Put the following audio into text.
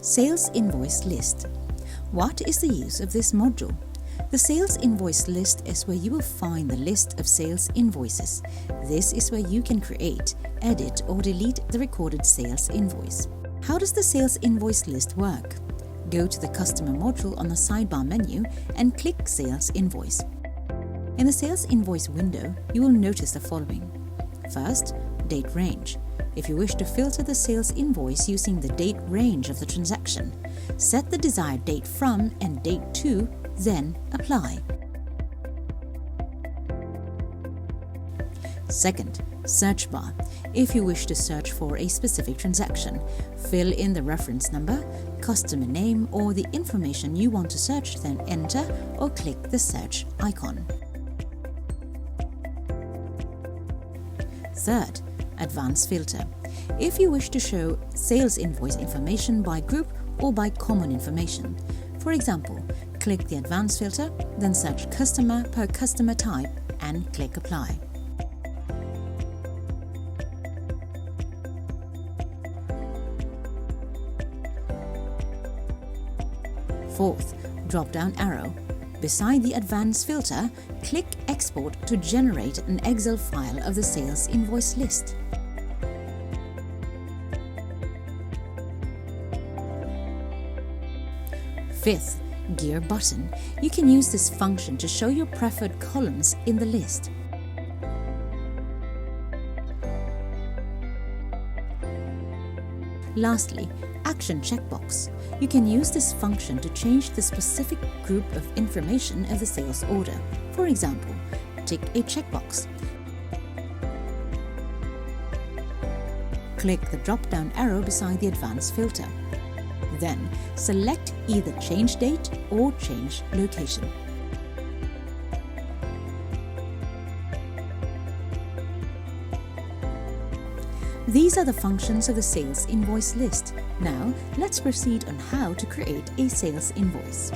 Sales Invoice List. What is the use of this module? The Sales Invoice List is where you will find the list of sales invoices. This is where you can create, edit or delete the recorded sales invoice. How does the Sales Invoice List work? Go to the Customer module on the sidebar menu and click Sales Invoice. In the Sales Invoice window, you will notice the following. First, date range. If you wish to filter the sales invoice using the date range of the transaction, set the desired date from and date to, then apply. Second, search bar. If you wish to search for a specific transaction, fill in the reference number, customer name or the information you want to search, then enter or click the search icon. Third, advanced filter. If you wish to show sales invoice information by group or by common information, for example, click the advanced filter, then search customer per customer type and click apply. Fourth, drop-down arrow. Beside the advanced filter, click Export to generate an Excel file of the sales invoice list. Fifth, gear button. You can use this function to show your preferred columns in the list. Lastly, action checkbox. You can use this function to change the specific group of information of the sales order. For example, tick a checkbox. Click the drop-down arrow beside the advanced filter. Then select either change date or change location. These are the functions of the sales invoice list. Now, let's proceed on how to create a sales invoice.